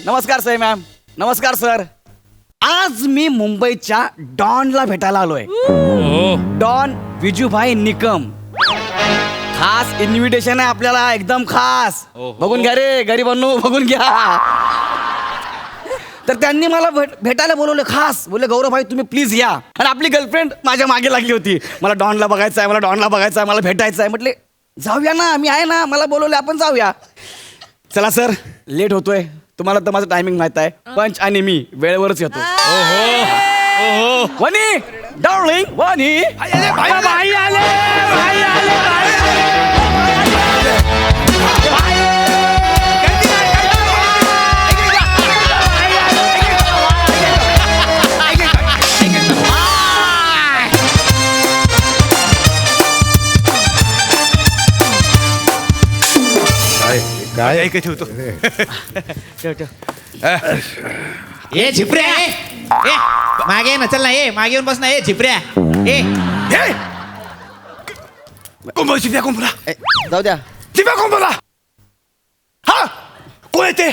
नमस्कार सई मॅम. नमस्कार सर. आज मी मुंबईच्या डॉनला भेटायला आलोय. डॉन विजूभाई निकम. खास इन्व्हिटेशन आहे आपल्याला, एकदम खास. बघून घ्या रे गरीबांनो, बघून घ्या. तर त्यांनी मला भेटायला बोलवलं खास. बोलले गौरवभाई तुम्ही प्लीज या. आणि आपली गर्लफ्रेंड माझ्या मागे लागली होती. मला डॉनला बघायचं आहे, मला डॉनला बघायचं आहे, मला भेटायचं आहे. म्हटले जाऊया ना, मी आहे ना, मला बोलवले, आपण जाऊया. चला सर, लेट होतोय. तुम्हाला तर माझं टायमिंग माहित आहे. पंच आणि मी वेळेवरच येतो. वनी डार्लिंग वनी. काय ठेवतो. ए झिपऱ्या, ए मागे ये ना, चल ना, ए मागे येऊन बस ना, ए झिपऱ्या, ए कोण शिप्या कोण बोला, जाऊ द्या. शिप्या कोण बोला. हा कोण येते.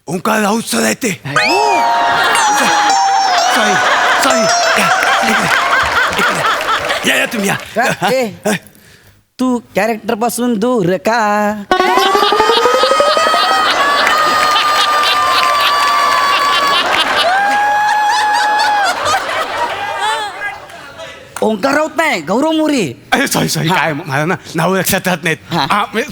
ओंकार राऊत सर येते. या तुम्ही या. ए, तू कॅरेक्टर पासून दूर का. ओंकार राऊत नाही, गौरव मोरे. अरे सॉरी काय मला ना नाव लक्षात राहत नाहीत.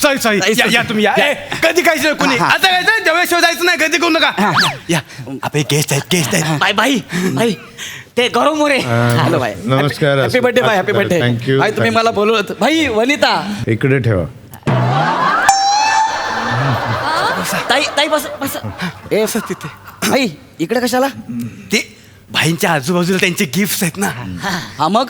सॉरी या तुम्ही या. कधी काय कोणी आता काय जेव्हा शोधायचं नाही, कधी करू नका. या आपले गेस्ट आहेत. बाय बाई बाई, ते गौरव मोरे. Hello bye. नमस्कार. Happy birthday bye. Happy birthday. Thank you. Bye, तुम्ही मला बोलवलं. भाई वनिता. इकडे ठेवा. ताई ताई बस बस. ए तिथे भाई इकडे कशाला. ते भाईंच्या आजूबाजूला त्यांचे गिफ्ट आहेत ना. हा मग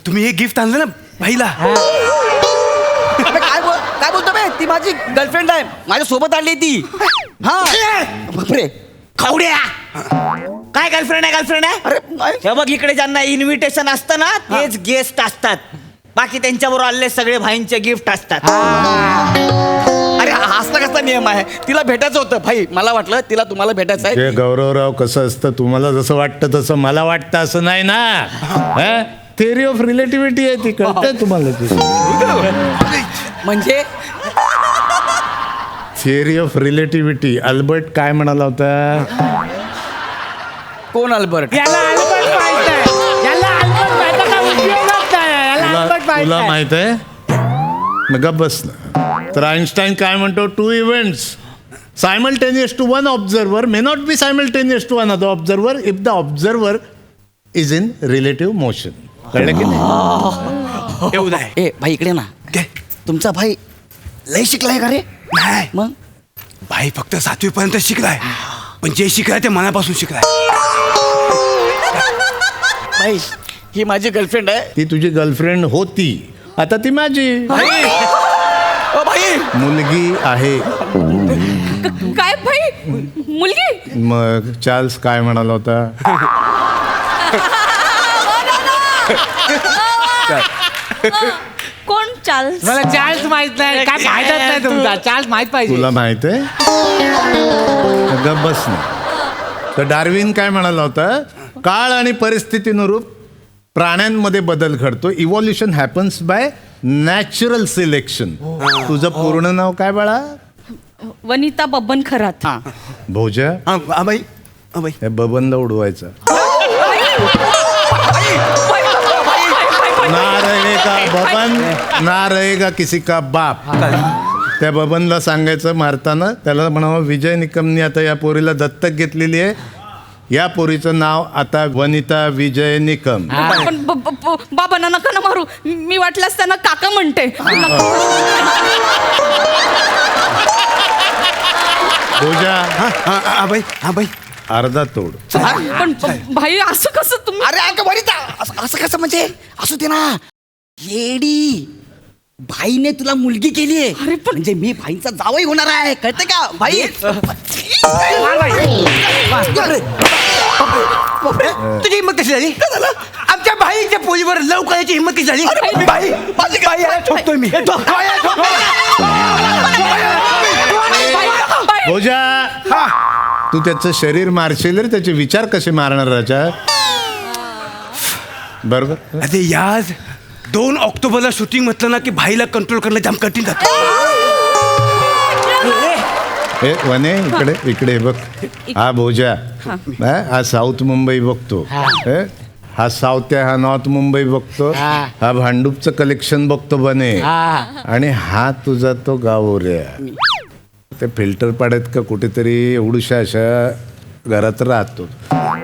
तुम्ही एक गिफ्ट आणलं ना भाईला. अबे, काय बोलतो बे. ती माझी गर्लफ्रेंड आहे, माझ्या सोबत आणली ती. हा बापरे. खावड्या. काय गर्लफ्रेंड आहे. अरे नाही. हे बघ, इकडे ज्यांना इन्व्हिटेशन असतं ना, तेच गेस्ट असतात. बाकी त्यांच्याबरोबर आलेले सगळे भाईंचे गिफ्ट असतात. अरे असला कसा नियम आहे. तिला भेटायचं होतं भाई. मला वाटलं तिला तुम्हाला भेटायचं आहे. जे गौरवराव कसं असतं, तुम्हाला जसं वाटतं तसं मला वाटतं असं नाही ना. थेअरी ऑफ रिलेटिव्हिटी आहे ती, कळतंय तुम्हाला ती. म्हणजे थिअरी ऑफ रिलेटिव्हिटी. अल्बर्ट काय म्हणाला होता. कोण अल्बर्ट. तुला माहित आहे. मग गप्प बस ना. तर आईन्स्टाईन काय म्हणतो, 2 events simultaneous to one observer may not be simultaneous to another observer if the observer is in relative motion. कळलं की नाही. एवढं आहे. ए भाई इकडे ना. तुमचा भाई लय शिकलाय का रे. नाही मग भाई फक्त 7वी पर्यंत शिकलाय, पण जे शिकलाय ते मनापासून शिकलाय. भाई ही माझी गर्लफ्रेंड आहे. ती तुझी गर्लफ्रेंड होती, आता ती माझी ओ भाई. मुलगी आहे. काय भाई मुलगी. मग चार्ल्स काय म्हणाला होता. कोण चार्ल्स. मला चार्ल्स माहित नाही. काय फायदाच नाही तुमचा. चार्ल्स माहित पाहिजे. तुला माहित आहे. गप्प बस ना. तर डार्विन काय म्हणाला होता, काळ आणि परिस्थितीनुरूप प्राण्यांमध्ये बदल घडतो. Evolution happens bye natural selection. तुझं पूर्ण नाव काय बाळा. वनिता बबन खरात. भोजा. हे बबनला उडवायचं. ना रहेगा बबन ना रहेगा किसी का बाप. त्या बबनला सांगायचं मारताना, त्याला म्हणावं विजय निकमनी आता या पोरीला दत्तक घेतलेली आहे. या पोरीचं नाव आता वनिता विजय निकम. पण बाबांना नका ना मारू. मी वाटल्यास त्यांना काका म्हणते. भोजा. हा बाई अर्धा तोड. पण भाई असं कसं तुम्ही. अरे अगं वनिता, असं कसं म्हणजे. असू दे ना येडी. भाईने तुला मुलगी केली आहे. अरे पण- म्हणजे मी भाईचा जावई होणार आहे, कळते का भाई. तुझी हिंमत कशी झाली. आमच्या भाईच्या पोलीवर लव करायची हिंमत कशी झाली. बाई माझी बाई ठोकतोय मी. भोजा तू त्याचं शरीर मारशील रे, त्याचे विचार कसे मारणार राजा? बरोबर. अरे यार 2 ऑक्टोबरला शूटिंग म्हटलं ना की भाईला कंट्रोल करणं जाम कठीण जातं. हे वने इकडे इकडे बघ. हा भोजा हा साऊथ मुंबई बघतो, हा साऊथ आहे, हा नॉर्थ मुंबई बघतो, हा भांडूपचं कलेक्शन बघतो बने, आणि हा तुझा तो गावोऱ्या ते फिल्टर पाड्यात का कुठेतरी एवढूशा अशा घरात राहतो.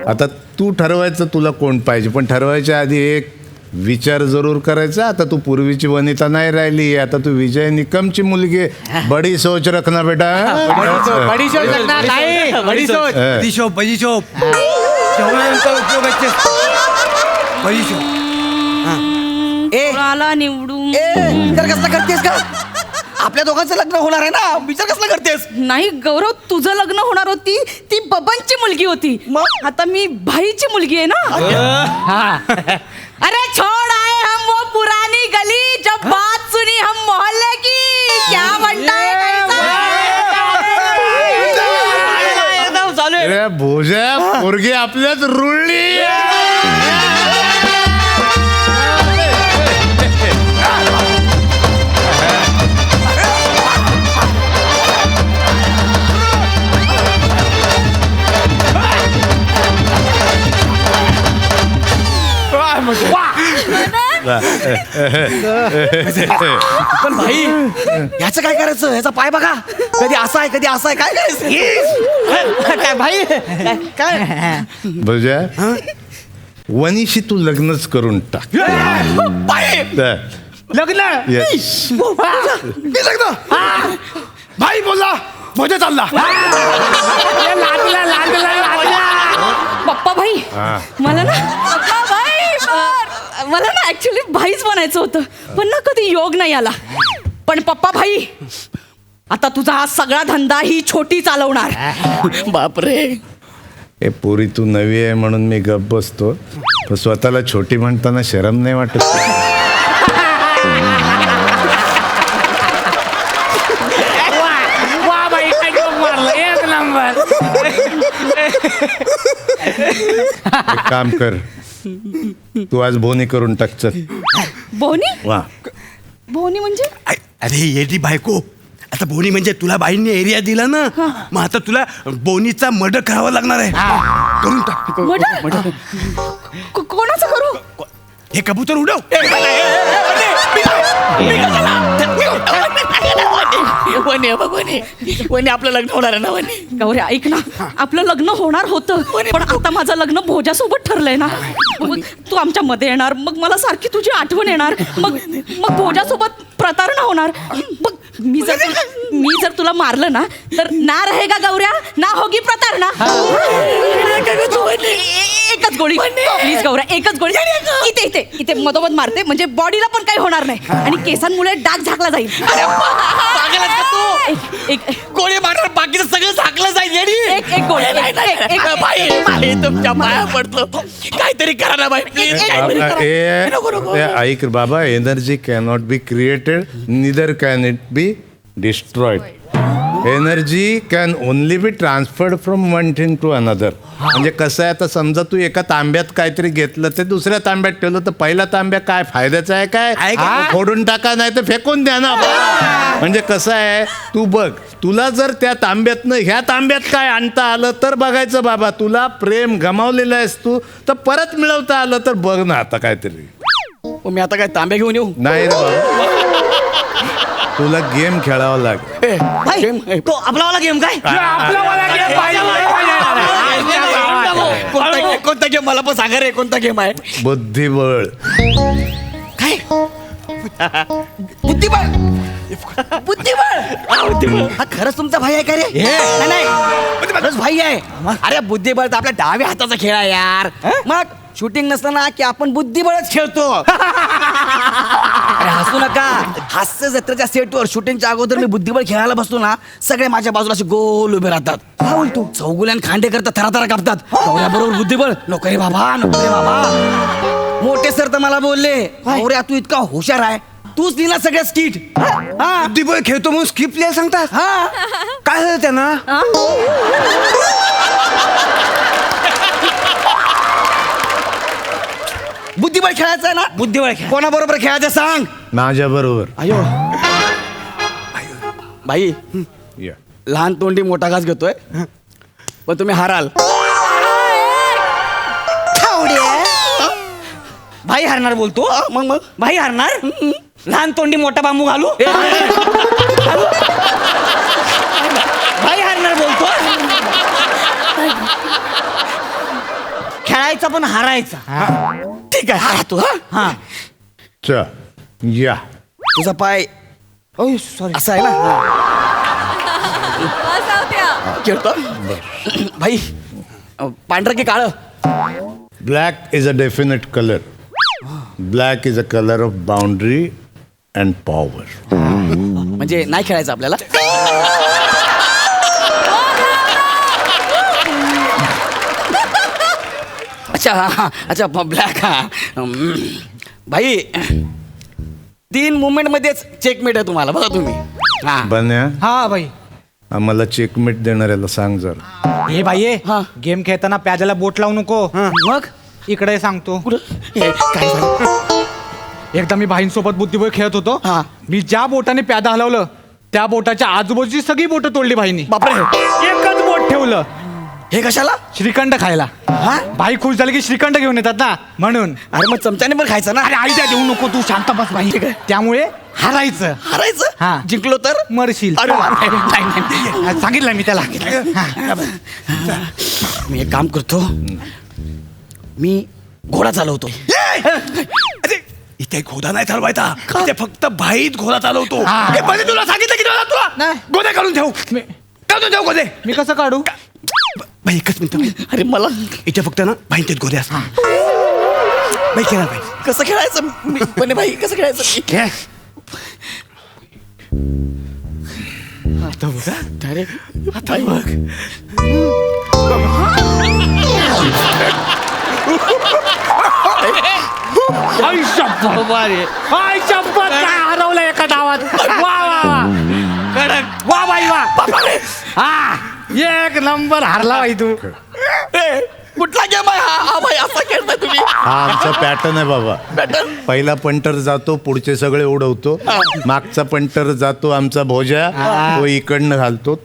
आता तू ठरवायचं तुला कोण पाहिजे, पण ठरवायच्या आधी एक विचार जरूर करायचा. आता तू पूर्वीची वनिता नाही राहिली, आता तू विजय निकमची मुलगी आहे. बडी सोच रखना बेटा. बडीशोप जेवणानंतर उपयोगाचे बडीशोप. कोणाला निवडून विचार कसला करतेस का? आपल्या दोघांचं लग्न होणार आहे ना, विचार कसला करतेस? नाही गौरव, तुझं लग्न होणार होती ती बबनची मुलगी होती, मग? आता मी भाईची मुलगी आहे ना. अरे छोड़ आए हम वो पुरानी गली, जब बात सुनी हम मोहल्ले की, क्या बनता है एकदम चालू आहे. अरे भोजा पोरगी आपल्यात रुळली. पण भाई ह्याचं काय करायचं? ह्याचा पाय बघा, कधी असा आहे कधी असा आहे, काय करायचं? काय भाई काय भोजा वनीशी तू लग्नच करून टाक. पाय लग्न Yes. हे लग्न भाई बोलला भोजा चालला. पप्पा भाई, मला ना मला ना ऍक्च्युली भाईच बनायचं होतं, पण ना कधी योग नाही आला. पण पप्पा भाई, आता तुझा हा सगळा धंदा ही छोटी चालवणार. बापरे. ए पोरी तू नवी आहे म्हणून मी गप्प बसतो, पण स्वतःला छोटी म्हणताना शरम नाही वाटत? एक काम कर, तू आज बोनी करून टाक. चल बोनी? वा. बोनी म्हणजे? अरे येडी बायको, आता बोनी म्हणजे तुला बाईंनी एरिया दिला ना, मग आता तुला बोनीचा मर्डर करावा लागणार आहे. करून टाक. मर्डर? कोणाचं करू? हे कबूतर उडव. वने आपलं लग्न होणार आहे ना वने. गौऱ्या ऐक ना, आपलं लग्न होणार होतं, पण आता माझं लग्न भोजासोबत ठरलंय ना. मग तू आमच्या मध्ये येणार, मग मला सारखी तुझी आठवण येणार, मग मग भोजासोबत प्रतारणा होणार. मग मी जर तुला मारलं ना, तर ना रहेगा गौऱ्या, ना होगी प्रतारणा. एकच गोळी प्लीज गौऱ्या, एकच गोळी. इथे इथे इथे मधोमध मारते, म्हणजे बॉडीला पण काही होणार नाही आणि केसांमुळे डाग झाकला जाईल. गोळी मारणार, बाकीचं सगळं झाकलं जाईल. येडी. एक एक गोळी, भाई तुमच्या पाया पडतो, काहीतरी करा ना भाई प्लीज. ऐक बाबा, energy cannot be created, neither can it be destroyed. Energy can only be transferred from one thing to another. म्हणजे कसं आहे, आता समजा तू एका तांब्यात काहीतरी घेतलं, ते दुसऱ्या तांब्यात ठेवलं, तर पहिला तांब्या काय फायद्याचा आहे काय? फोडून टाका, नाही तर फेकून द्या ना. म्हणजे कसं आहे, तू बघ, तुला जर त्या तांब्यातनं ह्या तांब्यात काय आणता आलं तर बघायचं बाबा. तुला प्रेम गमावलेलं आहेस तू, तर परत मिळवता आलं तर बघ ना आता काहीतरी. मी आता काय तांब्या घेऊन येऊ? नाही रे बाबा, तुला गेम खेळावा लागेल. भाई तो आपलावाला गेम काय? कोणता गेम मला पण सांगा रे, कोणता गेम आहे? बुद्धिबळ. काय? बुद्धिबळ? बुद्धिबळ हा खरंच तुमचा भाई आहे का रे? नाही, नाही खरंच भाई आहे. अरे बुद्धिबळ तर आपल्या डाव्या हाताचा खेळ आहे यार. मग शूटिंग नसताना की आपण बुद्धिबळच खेळतो. अरे हसू नका. हास्य जत्रेच्या सेटवर शूटिंगच्या अगोदर मी बुद्धिबळ खेळायला बसतो ना, सगळे माझ्या बाजूला असे गोल उभे राहतात. काय बोलतो? चौगुल्यान खांडे करतात, थराथरा कापतात. बरोबर बुद्धिबळ नको रे बाबा, नको रे बाबा. मोठे सर तर मला बोलले, गौऱ्या तू इतका हुशार आहे, तूच लिहिला सगळ्या स्किट हा बुद्धिबळ खेळतो म्हणून स्क्रिप्ट लिहायला सांगतात हा काय झालं त्यांना बुद्धिबळ खेळायचं आहे ना बुद्धिबळ खेळ कोणाबरोबर खेळायचं सांग माझ्या बरोबर अयो भाई लहान तोंडी मोठा घास घेतोय पण तुम्ही हाराल भाई हरणार बोलतो मग भाई हरणार लहान तोंडी मोठा बांबू घालू भाई हरणार बोलतो खेळायचा पण हारायचा ठीक आहे हारा तू हा हा च या तुझा पाय सॉरी असा आहे ना खेळतो भाई पांढरं की काळं black is a definite colour black is a colour of boundary and power म्हणजे नाही खेळायचं आपल्याला अच्छा हा अच्छा ब्लॅक हा भाई 3 मुवमेंट मध्येच चेकमेट आहे तुम्हाला बघा तुम्ही हा बन्या हा भाई आम्हाला चेकमेट देणाऱ्याला सांग जरा हे भाई हा. गेम खेळताना प्याजाला बोट लावू नको मग इकडे सांगतो हे, काय झालं एकदा मी भाईंसोबत बुद्धिबळ खेळत होतो हा. मी ज्या बोटाने प्यादा हलवलं त्या बोटाच्या आजूबाजूची सगळी बोटं तोडली भाईनी बापरे एकच बोट ठेवलं हे कशाला श्रीखंड खायला हा भाई खुश झाले की श्रीखंड घेऊन येतात ना म्हणून अरे मग चमच्याने पण खायचं ना अरे आयडिया देऊ नको तू शांत बस भाई त्यामुळे हारायचं हारायचं हा. जिंकलो तर मरशील अरे वा, नाही, नाही, नाही. सांगितलं मी त्याला मी एक काम करतो मी घोडा चालवतो अरे इथे घोडा नाही चालवायचा इथे फक्त भाईत घोडा चालवतो हा. हे पहिले तुला सांगितलं की तुला नाही. गोदे काढून ठेव मी- काढून ठेव गोदे मी कसं काढू भाई एकच मिनिट अरे मला इथे फक्त ना भाईंतेत गोदे असतात भाई खेळा भाई कसं खेळायचं पण भाई कसं खेळायचं खेळ अरे आता बघ आई शपथ आई शपथ काय हरवलं एका डावात वा वा वा वा बाई वा हा एक नंबर हारला बाई तू कुठला गेम आहे हा भाई असा खेळताय तुम्ही हा आमचा पॅटर्न आहे बाबा पॅटर्न पहिला पंटर जातो पुढचे सगळे उडवतो मागचा पंटर जातो आमचा भोजा तो इकडनं घालतो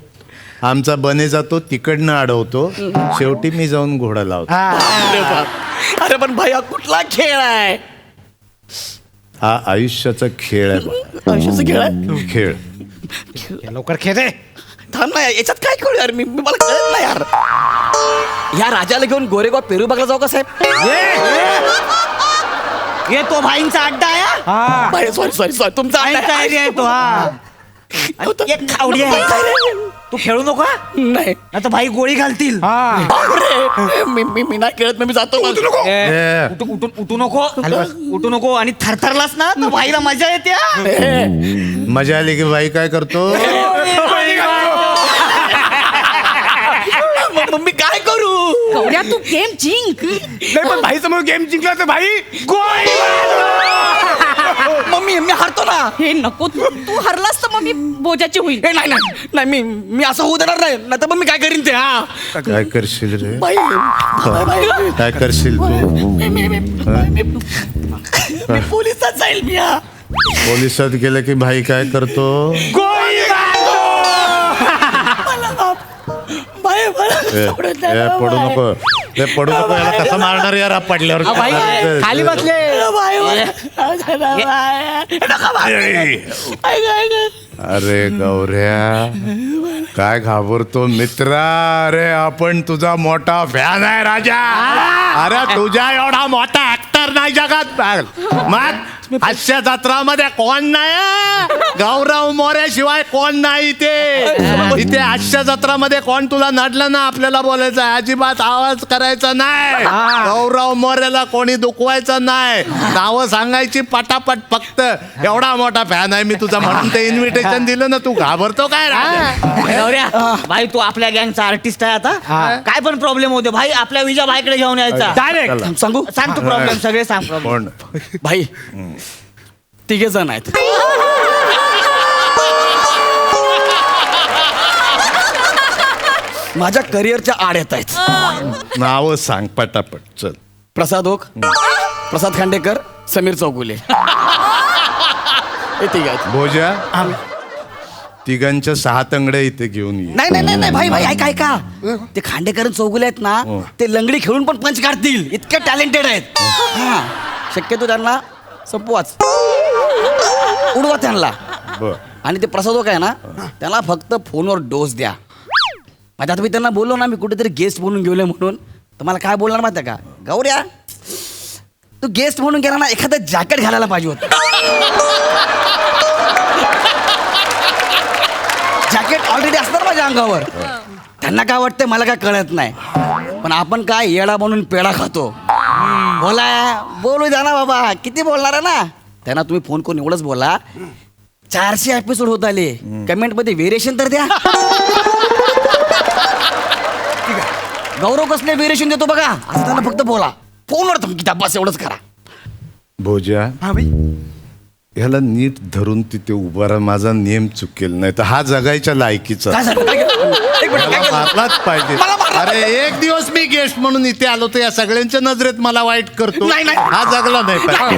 आमचा बने जातो तिकडनं अडवतो शेवटी मी जाऊन घोडा लावतो अरे बाप. अरे पण भाई हा कुठला खेळ आहे हा आयुष्याचा खेळ आहे बाबा. आयुष्याचा खेळ आहे खेळ लवकर खेळ रे थांब ना याच्यात काय करू यार मी मला कळत नाही यार या राजाला घेऊन गोरेगाव पेरू बघला जाऊ का साहेब ये तो भाईंचा अड्डा आहे हा? हा सॉरी तुमचा भाईंचा एरिया आहे तो हा आणि एक खावडी आहे तू खेळू नको हा? नाही नाही तर भाई गोळी घालतील हा बापरे. मी नाही खेळत मी जातो मग. ए, उठू नको उठू नको आणि थरथरलास ना तर भाईला मजा येते हा. मजा आली की बाई काय करतो मग मी काय करू गौऱ्या तू गेम जिंक नाही पण भाई समोर गेम जिंकला तर भाई गोळी मम्मी मी हारतो ना हे नको तू हरलास तर मग मी बोजाची होईल हे नाही मी असं होऊ देणार नाही तर मग मी काय करीन ते हा काय करशील रे बाई बाई. काय करशील तू मी पोलिसात जाईल मी हा पोलिसात गेलं की भाई काय करतो बाई मला ए, सोडून द्या ए, ना, पडू बाई. नको ते पडू नको याला कसं मारणार यार पडल्यावर भाई खाली बसले बाई, बाई. नका बाई. अरे गौऱ्या काय घाबरतो मित्रा अरे आपण तुझा मोठा फॅन आहे राजा अरे तुझ्या एवढा मोठा ऍक्टर नाही जगात मग हास्य जत्रामध्ये कोण नाही गौरव मोरे शिवाय कोण नाही इथे हास्य जत्रामध्ये कोण तुला नडलं ना आपल्याला बोलायचं आहे. अजिबात आवाज करायचा नाही गौरव मोरेला कोणी दुखवायचं नाही नावं सांगायची पटापट फक्त एवढा मोठा फॅन आहे मी तुझा म्हणून ते इन्व्हिटेशन दिलं ना तू घाबरतो काय गौऱ्या भाई तू आपल्या गँगचा आर्टिस्ट आहे आता काय पण प्रॉब्लेम होते भाई आपल्या विजा भाईकडे घेऊन यायचा डायरेक्ट सांगू सांग तू प्रॉब्लेम सगळे सांग प्रॉब्लेम कोण भाई तिघे जण आहेत. माझ्या करिअरच्या आड येत आहेत. नावं सांग पटापट चल. प्रसाद ओक, प्रसाद खांडेकर, समीर चौगुले, हे तिघ आहेत. भोजा तिघांच्या 6 तंगड्या इथे घेऊन ये. नाही नाही नाही नाही, भाई भाई ऐका ऐका, ते खांडेकर आणि चौगुले आहेत ना, ते लंगडी खेळून पण पंच काढतील, इतके टॅलेंटेड आहेत. हा, शक्यतो त्यांना संपवाच, उडवा त्यांना. बर. आणि ते प्रसाद ओक आहे ना, त्याला फक्त फोनवर डोस द्या. म्हणजे आता मी त्यांना बोललो ना, मी कुठेतरी गेस्ट म्हणून गेलोय म्हणून, तर मला काय बोलणार माहिती आहे का, गौऱ्या तू गेस्ट म्हणून गेला ना, एखादं जॅकेट घालायला पाहिजे होतं. जॅकेट ऑलरेडी असणार माझ्या अंगावर. त्यांना काय वाटतंय मला काय कळत नाही, पण आपण काय येडा म्हणून पेढा खातो. बोलू द्या ना बाबा, किती बोलणार आहे ना. त्यांना तुम्ही फोन करून एवढंच बोला, 400 एपिसोड होत आले, कमेंट मध्ये व्हेरिएशन तर द्या. गौरव कसले व्हेरिएशन देतो बघा, असं त्यांना फक्त बोला फोनवर, तुम्ही बस एवढंच करा. भोजा हा भाई, ह्याला नीट धरून तिथे उभा राहा, माझा नेम चुकेल नाही तर हा जगायच्या लायकीचा. काय झालं? काय केलं? एक मिनिट, काय केलं? मारलाच पाहिजे. मला मारलं अरे एक दिवस मी गेस्ट म्हणून इथे आलो तर या सगळ्यांच्या नजरेत मला वाईट करतो. नाही, नाही. हा जगला नाही पाहिजे.